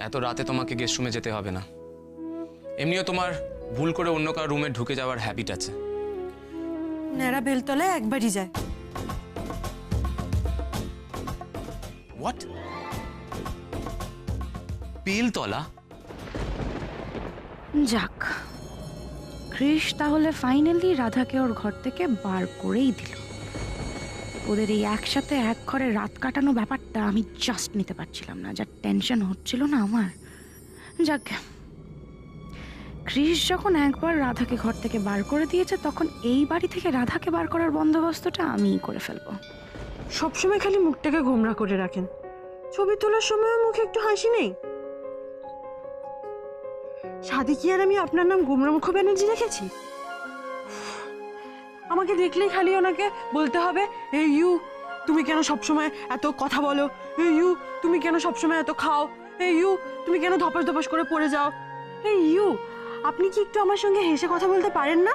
এত রাতে তোমাকে গেস্ট রুমে যেতে হবে না। এমনিও তোমার ভুল করে অন্য কারো রুমে ঢুকে যাওয়ার হ্যাবিট আছে। নেড়া বেলতলায় একবারই যায়। হোয়াট? বেলতলা? যাক, কৃষ তাহলে ফাইনালি রাধাকে ওর ঘর থেকে বার করেই দিল। ওদের এই একসাথে এক ঘরে রাত কাটানো ব্যাপারটা আমি জাস্ট নিতে পারছিলাম না, যা টেনশন হচ্ছিল না আমার। যাক, কৃষ যখন একবার রাধাকে ঘর থেকে বার করে দিয়েছে, তখন এই বাড়ি থেকে রাধাকে বার করার বন্দোবস্তটা আমিই করে ফেলবো। সবসময় খালি মুখটাকে গোমরা করে রাখেন, ছবি তোলার সময় মুখে একটু হাসি নেই। সাদি কি আর আমি আপনার নাম গোমরা মুখ ব্যানার্জি রেখেছি? আমাকে দেখলেই খালি ওনাকে বলতে হবে, এই ইউ তুমি কেন সবসময় এত কথা বলো, এই ইউ তুমি কেন সবসময় এত খাও, এই ইউ তুমি কেন ধপাস ধপাস করে পড়ে যাও, এই ইউ আপনি কি একটু আমার সঙ্গে হেসে কথা বলতে পারেন না?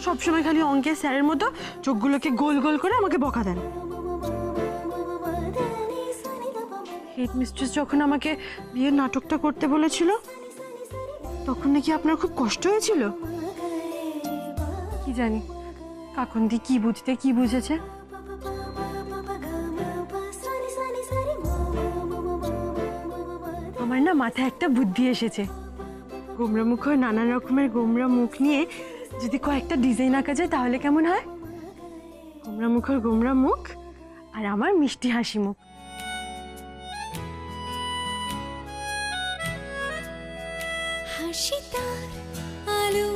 সবসময় খালি অঙ্কের স্যারের মতো চোখগুলোকে গোল গোল করে আমাকে বকা দেন। হেড মিস্ট্রেস যখন আমাকে বিয়ের নাটকটা করতে বলেছিল, তখন নাকি আপনার খুব কষ্ট হয়েছিল। কি জানি কাকন্দি কি বুঝতে কি বুঝেছে। আমার না মাথায় একটা বুদ্ধি এসেছে। গোমরা মুখ হয়ে নানান রকমের গোমরা মুখ নিয়ে যদি কয়েকটা ডিজাইন আঁকা যায় তাহলে কেমন হয়? গোমরা মুখের গোমরা মুখ আর আমার মিষ্টি হাসি মুখ। হাসি তার আলো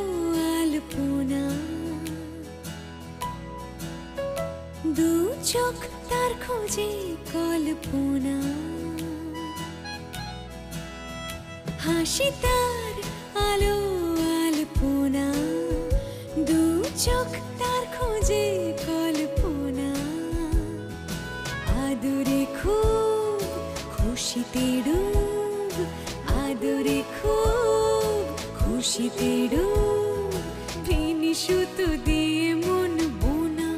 আলপনা, দু চোখ তার খোঁজে কল্পনা। হাসি তার আলো আলপনা, দু চোখ তার খোঁজে কল্পনা। আদরে খুব খুশিতে ডুব, আদরে খুব খুশিতে ডুব, ভিনি সুতো দিয়ে মন বোনা।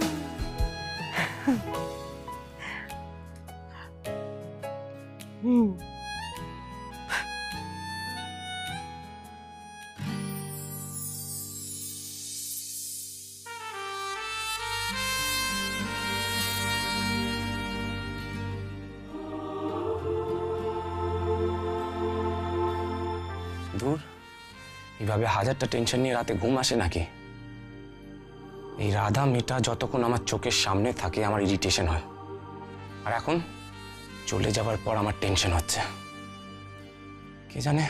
দূর, এইভাবে হাজারটা টেনশন নিয়ে রাতে ঘুম আসে নাকি? এই রাধা মেয়েটা যতক্ষণ আমার চোখের সামনে থাকে আমার ইরিটেশন হয়, আর এখন চলে যাবার পর আমার টেনশন হচ্ছে। কে জানে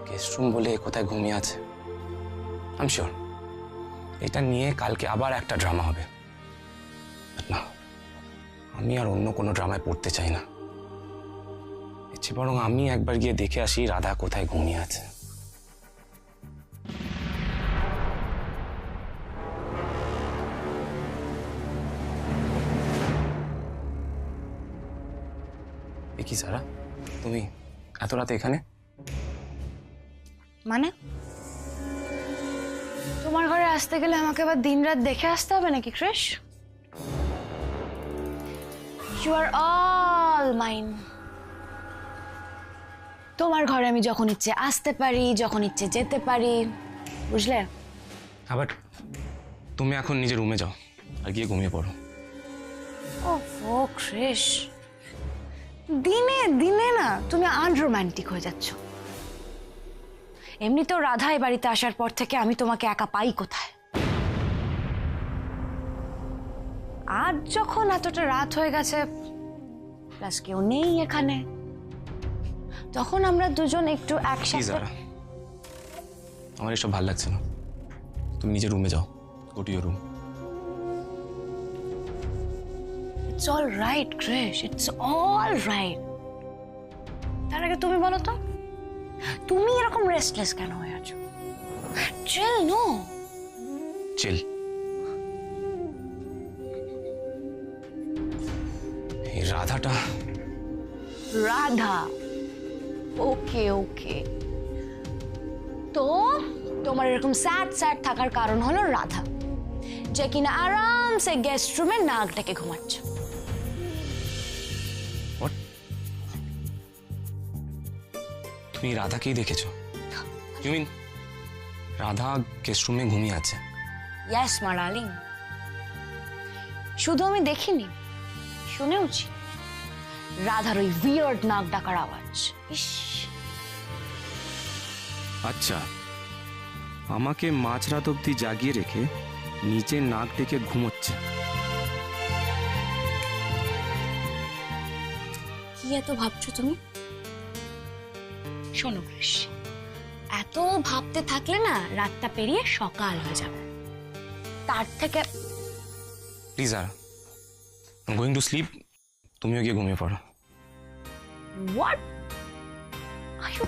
গেস্ট রুম বলে কোথায় ঘুমিয়ে আছে। আই এম শিওর এটা নিয়ে কালকে আবার একটা ড্রামা হবে। না, আমি আর অন্য কোনো ড্রামায় পড়তে চাই না। ইচ্ছে বরং আমি একবার গিয়ে দেখে আসি রাধা কোথায় ঘুমিয়ে আছে। কি সারা, তুমি এত রাতে এখানে? মানে তোমার ঘরে আসতে গেলে আমাকে আবার দিনরাত দেখে আসতে হবে নাকি Krish? You are all mine. তোমার ঘরে আমি যখন ইচ্ছে আসতে পারি, যখন ইচ্ছে যেতে পারি, বুঝলে? আবার তুমি এখন নিজের রুমে যাও আর গিয়ে ঘুমিয়ে পড়ো। ও কৃষ, দিনে দিনে না তুমি আনরোম্যান্টিক হয়ে যাচ্ছ। এমনিতেও রাধা এই বাড়িতে আসার পর থেকে আমি তোমাকে একা পাই কোথায়? আজ যখন এতটা রাত হয়ে গেছে, প্লাস কেউ নেই এখানে, তখন আমরা দুজন একটু একসাথে। আমার এসব ভালো লাগছে না, তুমি নিজের রুমে যাও। Go to your room. It's all right, Krish. It's all right. তার আগে তুমি বলো তো, তুমি এরকম রেস্টলেস কেন হয়ে আছো? চিল, নো চিল। এই রাধাটা। রাধা? ওকে ওকে, তো তোমার এরকম স্যাড স্যাড থাকার কারণ হলো রাধা, যে কিনা আরামসে গেস্ট রুমে নাক ডেকে ঘুমাচ্ছে। তুমি রাধাকেই দেখেছো? ইউ মিন রাধা গেস্ট রুমে ঘুমিয়ে আছে? ইয়েস মা ডার্লিং, শুধু আমি দেখিনি, শুনেওছি রাধার ওই উইয়ার্ড নাক ডাকার আওয়াজ। ইস, আচ্ছা, আমাকে মাঝরাত অব্দি জাগিয়ে রেখে নিচে নাক ডেকে ঘুমোচ্ছে। কি এত ভাবছো তুমি? শোনো কৃষ, এত ভাবতে থাকলে না রাতটা পেরিয়ে সকাল হয়ে যাবে। তার থেকে please are going to sleep, তুমিও গিয়ে ঘুমিয়ে পড়ো। What are you?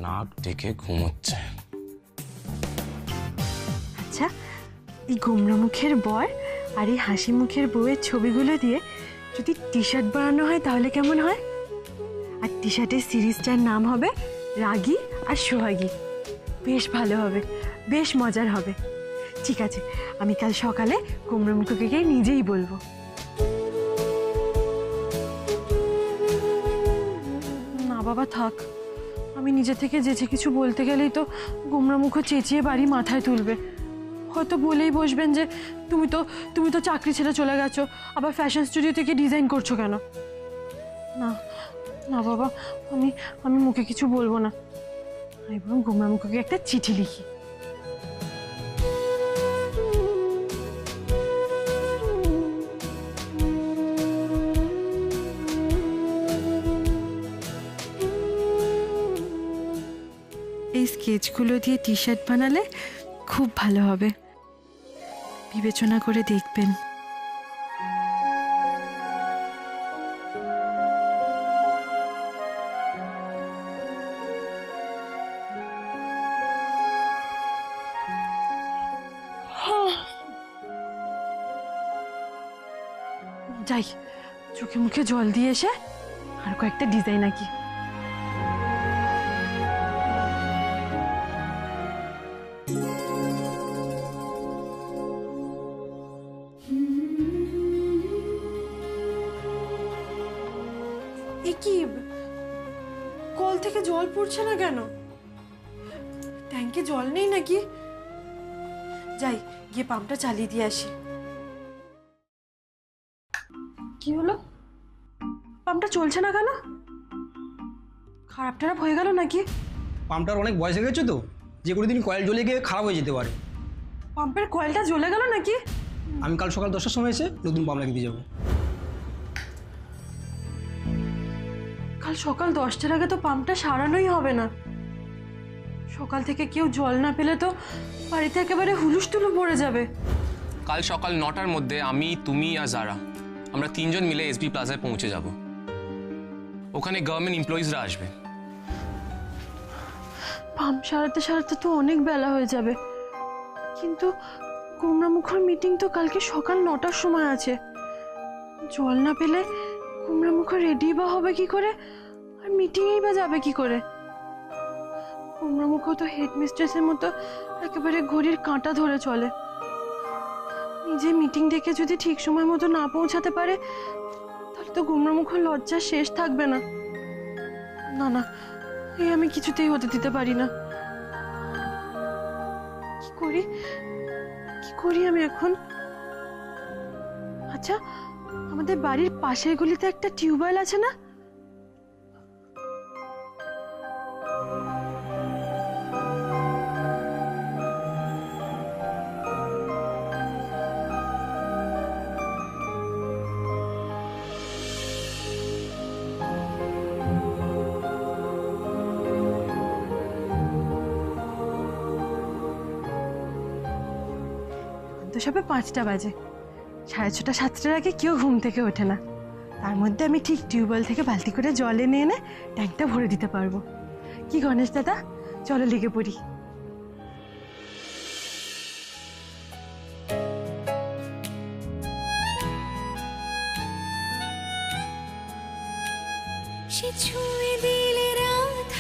নাক ডেকে ঘুমোচ্ছে। আচ্ছা, এই গোমরা মুখের বর আর এই হাসি মুখের বউয়ের ছবিগুলো দিয়ে যদি টি শার্ট বানানো হয় তাহলে কেমন হয়? আর টি শার্টের সিরিজটার নাম হবে রাগী আর সোহাগী। বেশ ভালো হবে, বেশ মজার হবে। ঠিক আছে, আমি কাল সকালে গোমরা মুখকে গিয়ে নিজেই বলবো। না বাবা থাক, আমি নিজে থেকে যেচে কিছু বলতে গেলেই তো গোমরা মুখ চেঁচিয়ে বাড়ি মাথায় তুলবে। হয়তো বলেই বসবেন যে তুমি তো চাকরি ছেড়ে চলে গেছো, আবার ফ্যাশন স্টুডিও থেকে ডিজাইন করছো কেন? না না বাবা, আমি মুখে কিছু বলবো না। আমি বরং গোমরা মুখকে একটা চিঠি লিখি। এই স্কেচগুলো দিয়ে টি শার্ট বানালে খুব ভালো হবে, বিবেচনা করে দেখবেন। যাই, চোখে মুখে জল দিয়ে এসে আর কয়েকটা ডিজাইন আঁকি। কি কল থেকে জল পড়ছে না কেন? ট্যাঙ্কে জল নেই নাকি? যাই, গিয়ে পাম্পটা চালিয়ে দিয়ে আসি। কি হলো, পাম্পটা চলছে না কেন? খারাপ টারাপ হয়ে গেল নাকি? পাম্পটার অনেক বয়স হয়ে গেছে তো, যে কোনো দিন কয়েল জ্বলে গিয়ে খারাপ হয়ে যেতে পারে। পাম্পের কয়েলটা জ্বলে গেল নাকি? আমি কাল সকাল 10টার সময় এসে নতুন পাম্প লাগিয়ে দিয়ে যাবো। কাল সকাল 10টার আগে তো পাম্পটা সারানোই হবে না। সকাল থেকে কেউ জল না পেলে তো বাড়িতে একেবারে হুলুস্থুলু পড়ে যাবে। কাল সকাল 9টার মধ্যে আমি, তুমি আর জারা আমরা 3 জন মিলে এসবি প্লাজায় পৌঁছে যাব। ওখানে গভর্নমেন্ট এমপ্লয়িজরা আসবে। পাম্প সারাতে সারাতে তো অনেক বেলা হয়ে যাবে। কিন্তু গোমরামুখর মিটিং তো কালকে সকাল 9টার সময় আছে। জল না পেলে গোমরামুখ রেডি বা হবে কি করে, আর মিটিংয়েই বা যাবে কি করে? গোমরামুখ তো হেডমিস্ট্রেসের মতো একেবারে ঘড়ির কাঁটা ধরে চলে। নিজে মিটিং ডেকে যদি ঠিক সময় মতো না পৌঁছাতে পারে তাহলে তো গোমরামুখ লজ্জা শেষ থাকবে না। না না, এই আমি কিছুতেই হতে দিতে পারি না। কি করি আমি এখন? আচ্ছা, আমাদের বাড়ির পাশের গলিতে একটা টিউবওয়েল আছে না? তো সবে 5টা বাজে, 6:30 7টার আগে কেউ ঘুম থেকে ওঠে না। তার মধ্যে আমি ঠিক টিউবওয়েল থেকে বালতি করে জল এনে ট্যাঙ্কটা ভরে দিতে পারবো। কি গণেশ দাদা, চলো লেগে পড়ি। সে ছুঁয়ে দিলে রাত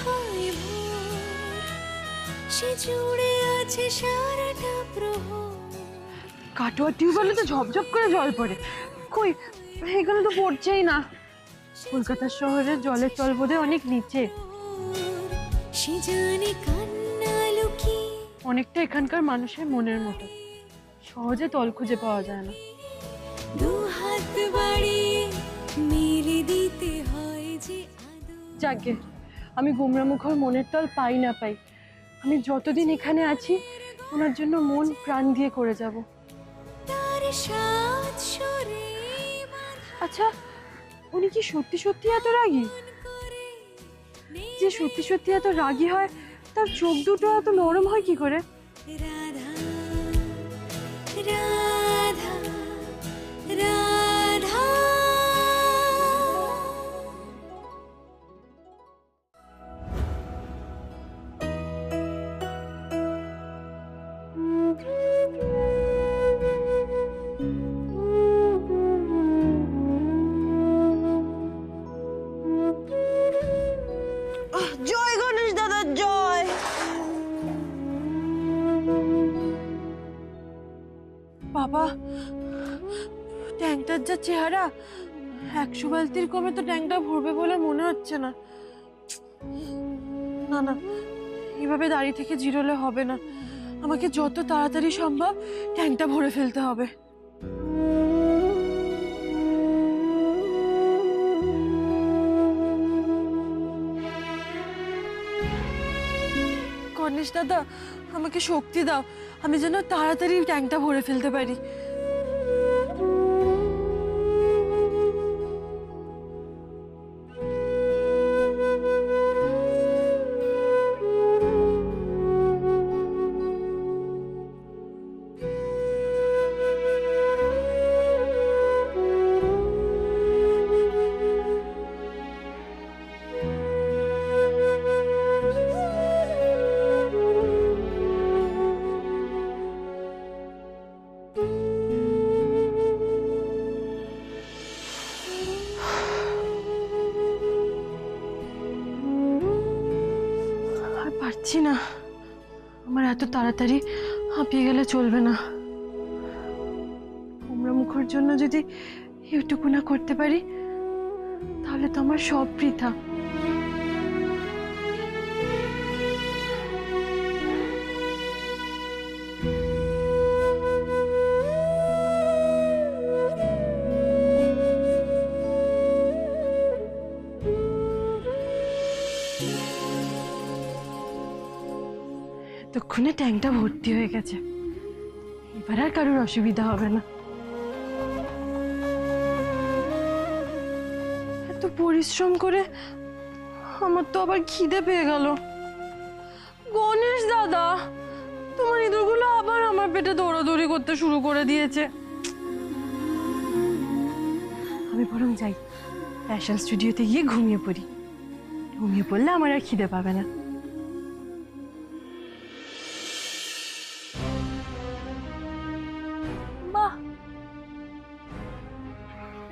সে জুড়ে আছে সারাটা প্রহর। কাটোয়া টিউবওয়েলে তো ঝপঝপ করে জল পড়ে, কই এখানে তো পড়ছেই না। কলকাতা শহরের জলের তল বোধহয় অনেক নিচে, সে জানে কান্না লুকিয়ে অনেকটা এখানকার মানুষের মনের মতো, সহজে তল খুঁজে পাওয়া যায় না। দু হাত বাড়িয়ে মেলে দিতে হয় যে আদর। যাকে আমি গুমরামুখর মনের তল পাই না পাই, আমি যতদিন এখানে আছি ওনার জন্য মন প্রাণ দিয়ে করে যাব। তার সাত সরে আচ্ছা, উনি কি সত্যি সত্যি এত রাগী? করে যে সত্যি সত্যি এত রাগী হয় তার চোখ দুটো এত নরম হয় কি করে? রাধা রাধা রাধা। জয় গণেশ দাদা জয়। বাবা, ট্যাঙ্কটার যা চেহারা, 100 বালতির কমে তো ট্যাঙ্কটা ভরবে বলে মনে হচ্ছে না। না না, এভাবে দাঁড়িয়ে থেকে জিরোলে হবে না, আমাকে যত তাড়াতাড়ি সম্ভব ট্যাঙ্কটা ভরে ফেলতে হবে। গণেশ দাদা, আমাকে শক্তি দাও, আমি যেন তাড়াতাড়ি ট্যাঙ্কটা ভরে ফেলতে পারি। পারছি না, আমার এত তাড়াতাড়ি হাঁপিয়ে গেলে চলবে না। গুমরামুখর জন্য যদি এইটুকু না করতে পারি তাহলে তো আমার সব বৃথা। তক্ষণে ট্যাঙ্কটা ভর্তি হয়ে গেছে, এবার আর কারোর অসুবিধা হবে না। এত পরিশ্রম করে আমার তো আবার খিদে পেয়ে গেল। গণেশ দাদা, তোমার ইঁদুরগুলো আবার আমার পেটে দৌড়াদৌড়ি করতে শুরু করে দিয়েছে। আমি বরং যাই, ফ্যাশন স্টুডিওতে গিয়ে ঘুমিয়ে পড়ি, ঘুমিয়ে পড়লে আমার আর খিদে পাবে না।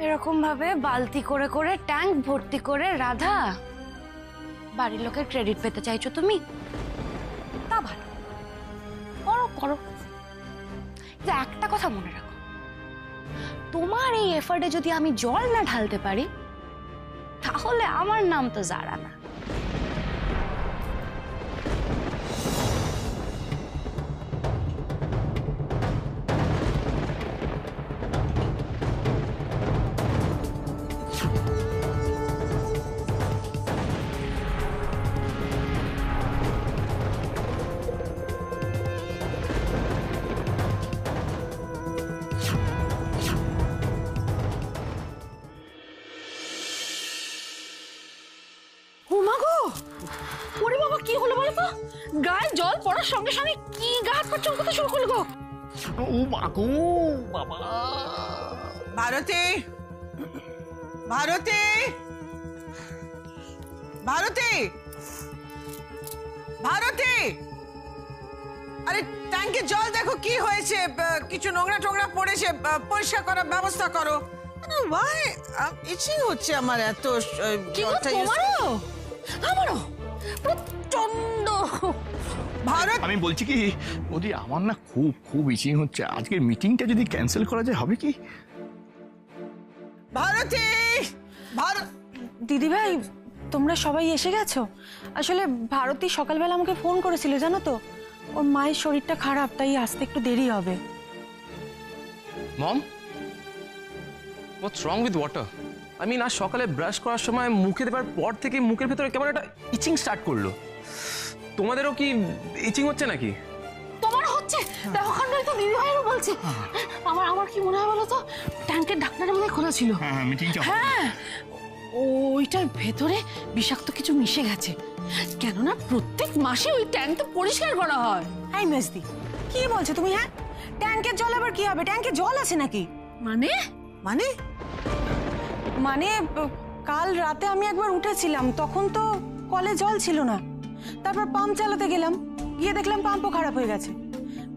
এরকম ভাবে বালতি করে করে ট্যাঙ্ক ভর্তি করে রাধা বাড়ির লোকের ক্রেডিট পেতে চাইছো তুমি? তা ভালো, করো করো। কিন্তু একটা কথা মনে রাখো, তোমার এই এফার্টে যদি আমি জল না ঢালতে পারি তাহলে আমার নাম তো জারা না। ওরে বাবা, কি হলো বলো তো? গায়ে জল পড়ার সঙ্গে সঙ্গে কি গা হাত পা চমকাতে শুরু করলো গো? ও মাগো বাবা। ভারতী, ভারতী, ভারতী, ভারতী, আরে ট্যাঙ্কে জল দেখো কি হয়েছে, কিছু নোংরা টোংরা পড়েছে, পরিষ্কার করার ব্যবস্থা করো। ভাই ইচ্ছেই হচ্ছে আমার এত জলটা আমারও প্রচন্ড ভারত আমি বলছি কি ওদি আমার না খুব খুব ইচিং হচ্ছে, আজকের মিটিংটা যদি ক্যান্সেল করা যায় হবে কি? ভারতী ভারত দিদিভাই তোমরা সবাই এসে গেছো? আসলে ভারতী সকালবেলা আমাকে ফোন করেছিল জানো তো, ওর মায়ের শরীরটা খারাপ তাই আসতে একটু দেরি হবে। Mom, what's wrong with water? I mean আজ সকালে ব্রাশ করার সময় মুখে দেবার পর থেকে মুখের ভেতরে কেমন একটা ইচিং স্টার্ট করলো। তোমাদেরও কি ইচিং হচ্ছে নাকি? তোমার হচ্ছে দেখো খন্ডই তো দিদি ভাইয়েরও বলছে। আমার কি মনে হয় বলো তো, ট্যাঙ্কের ঢাকনাটা মনে হয় খোলা ছিল। হ্যাঁ মিটিংটা হ্যাঁ ওইটার ভেতরে বিষাক্ত কিছু মিশে গেছে, কেননা প্রত্যেক মাসে ওই ট্যাঙ্ক তো পরিষ্কার করা হয়। হাই মেজদি, কি বলছো তুমি? হ্যাঁ, ট্যাঙ্কের জল আবার কি হবে? ট্যাঙ্কে জল আছে নাকি? মানে মানে মানে কাল রাতে আমি একবার উঠেছিলাম, তখন তো কলে জল ছিল না। তারপর পাম্প চালাতে গেলাম, গিয়ে দেখলাম পাম্পও খারাপ হয়ে গেছে।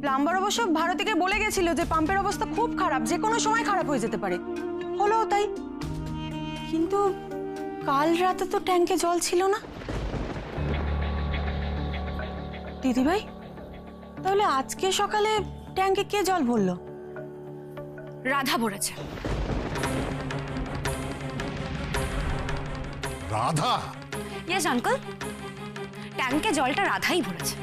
প্লাম্বার অবশ্য ভারতীকে বলে গেছিল যে পাম্পের অবস্থা খুব খারাপ, যে কোনো সময় খারাপ হয়ে যেতে পারে। হলো তাই, কিন্তু কাল রাতে তো ট্যাঙ্কে জল ছিল না। দিদিভাই, তাহলে আজকে সকালে ট্যাঙ্কে কে জল ভরলো? রাধা ভরেছে। রাধা? ইয়েস আঙ্কেল, ট্যাঙ্কে জলটা রাধাই ভরেছে।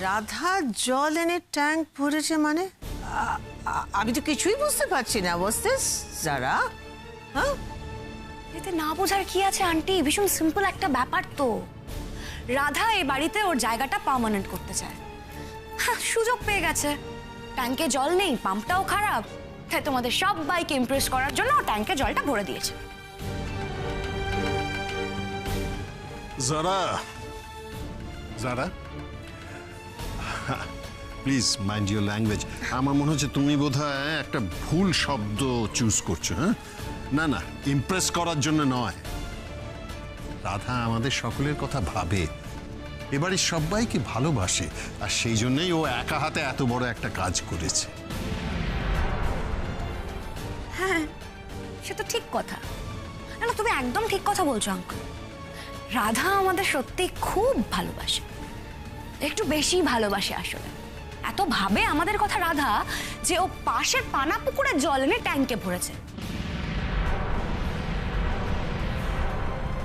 রাধা জল এনে ট্যাঙ্ক ভরেছে মানে? আমি তো কিছুই বুঝতে পারছি না। বসতেস যারা হ্যাঁ, এতে না বোঝার কি আছে আন্টি? ভীষণ সিম্পল একটা ব্যাপার তো। রাধা এই বাড়িতে ওর জায়গাটা পার্মানেন্ট করতে চায়, সুযোগ পেয়ে গেছে। ট্যাঙ্কে জল নেই, পাম্পটাও খারাপ, তাই তোমাদের সবাইকে ইমপ্রেস করার জন্য ও ট্যাঙ্কে জলটা ভরে দিয়েছে। যারা যারা প্লিজ মাইন্ড ইউর ল্যাঙ্গুয়েজ। আমার মনে হচ্ছে তুমি বোধহয় একটা ভুল শব্দ চুজ করছো। হ্যাঁ, না না, ইমপ্রেস করার জন্য নয়। রাধা আমাদের সকলের কথা ভাবে, এবারে সবাইকে ভালোবাসে, আর সেই জন্যই ও একা হাতে এত বড় একটা কাজ করেছে। হ্যাঁ, সে তো ঠিক কথা। না না, তুমি একদম ঠিক কথা বলছো আঙ্কেল। রাধা আমাদের সত্যি খুব ভালোবাসে, একটু বেশি ভালোবাসে আসলে। এত ভাবে আমাদের কথা রাধা যে ও পাশের পানা পুকুরের জল এনে ট্যাঙ্কে ভরেছে।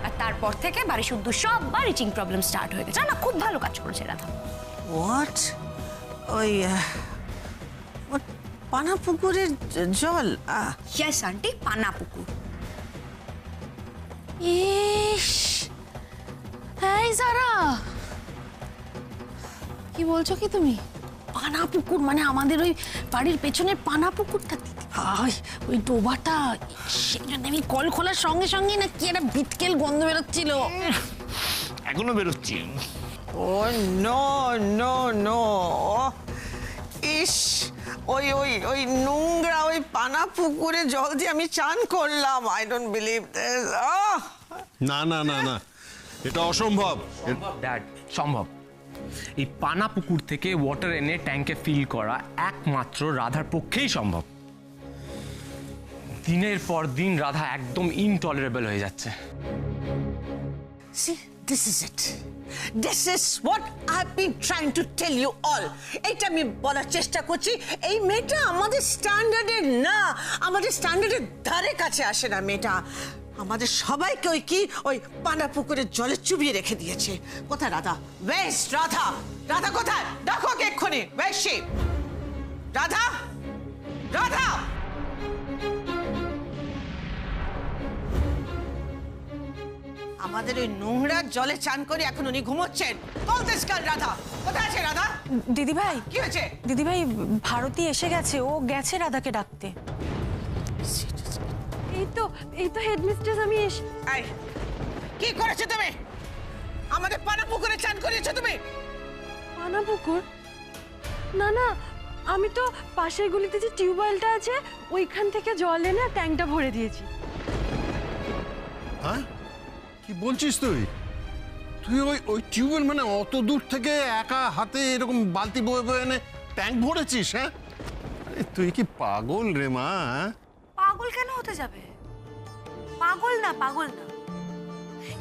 আর তারপর থেকে বাড়ি শুদ্ধ সববার ইচিং প্রবলেম স্টার্ট হয়ে গেছে। না, খুব ভালো কাজ করেছে রাধা। হোয়াট? ওই পানা পুকুরের জল? ইয়েস আন্টি, পানা পুকুর। ইস, এই যারা কি বলছো কি তুমি? পানা পুকুর মানে আমাদের ওই বাড়ির পেছনের পানা পুকুরটা? ভাই ওই ডোবাটা, সেই জন্য আমি কল খোলার সঙ্গে সঙ্গে না কি একটা বিটকেল গন্ধ বেরোচ্ছিল। এখনো বেরোচ্ছি। ও নো নো নো, ইস, ওই ওই ওই নোংরা ওই পানা পুকুরে জল দিয়ে আমি চান করলাম। I don't believe this. না না না না, এটা অসম্ভব। ড্যাড, সম্ভব। এই পানা পুকুর থেকে ওয়াটার এনে ট্যাঙ্কে ফিল করা একমাত্র রাধার পক্ষেই সম্ভব। দিনের পর দিন রাধা একদম ইনটলারেবল হয়ে যাচ্ছে। See, this is it. This is what I've been trying to tell you all. এটা আমি বলার চেষ্টা করছি, এই মেয়েটা আমাদের স্ট্যান্ডার্ডের না, আমাদের স্ট্যান্ডার্ডের ধারে কাছে আসে না মেয়েটা। আমাদের সবাইকে ওই কি ওই পানা পুকুরের জলে চুবিয়ে রেখে দিয়েছে। কোথায় রাধা? বেশ, রাধা, রাধা কোথায়? দেখো কে এক্ষুনি। বেশ, রাধা, রাধা। আমাদের ওই নোংরা জলে চান করে এখন উনি ঘুমোচ্ছেন। কলতেস্কার রাধা কোথায় আছে? রাধা দিদিভাই, কি হয়েছে? দিদিভাই, ভারতী এসে গেছে, ও গেছে রাধাকে ডাকতে। এই তো হেডমিস্ট্রেস, আমি কি করেছো তুমি? আমাদের পানা পুকুরে চান করিয়েছো তুমি? পানা পুকুর? না না, আমি তো পাশের গলিতে যে টিউবওয়েলটা আছে ওইখান থেকে জল এনে ট্যাঙ্কটা ভরে দিয়েছি। হ্যাঁ, কি বলছিস তুই? তুই ওই ওই টিউবওয়েল মানে অত দূর থেকে একা হাতে এরকম বালতি বয়ে বয়ে এনে ট্যাঙ্ক ভরেছিস? হ্যাঁ, আরে তুই কি পাগল রে মা? হ্যাঁ? পাগল কেন হতে যাবে? পাগল না, পাগল না।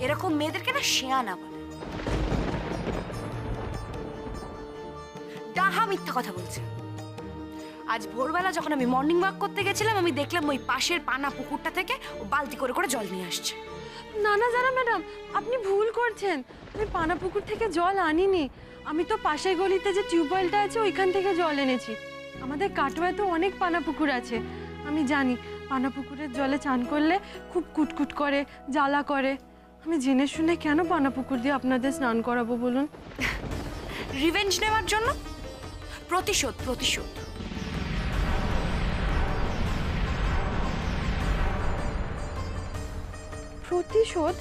এরকম মেয়েদেরকে না শেয়ানা বলে। ডাহা মিথ্যা কথা বলছে। আজ ভোরবেলা যখন আমি মর্নিং ওয়াক করতে গেছিলাম, আমি দেখলাম ওই পাশের পানা পুকুরটা থেকে ও বালতি করে করে জল নিয়ে আসছে। না না জানা ম্যাডাম, আপনি ভুল করছেন। আমি পানা পুকুর থেকে জল আনিনি। আমি তো পাশের গলিতে যে টিউবওয়েলটা আছে ওইখান থেকে জল এনেছি। আমাদের কাটোয়ায় তো অনেক পানা পুকুর আছে। আমি জানি পানা পুকুরের জলে চান করলে খুব কুটকুট করে, জ্বালা করে। আমি জেনে শুনে কেন পানা পুকুর দিয়ে আপনাদের স্নান করাবো বলুন? রিভেঞ্জ নেওয়ার জন্য? প্রতিশোধ, প্রতিশোধ। প্রতিশোধ?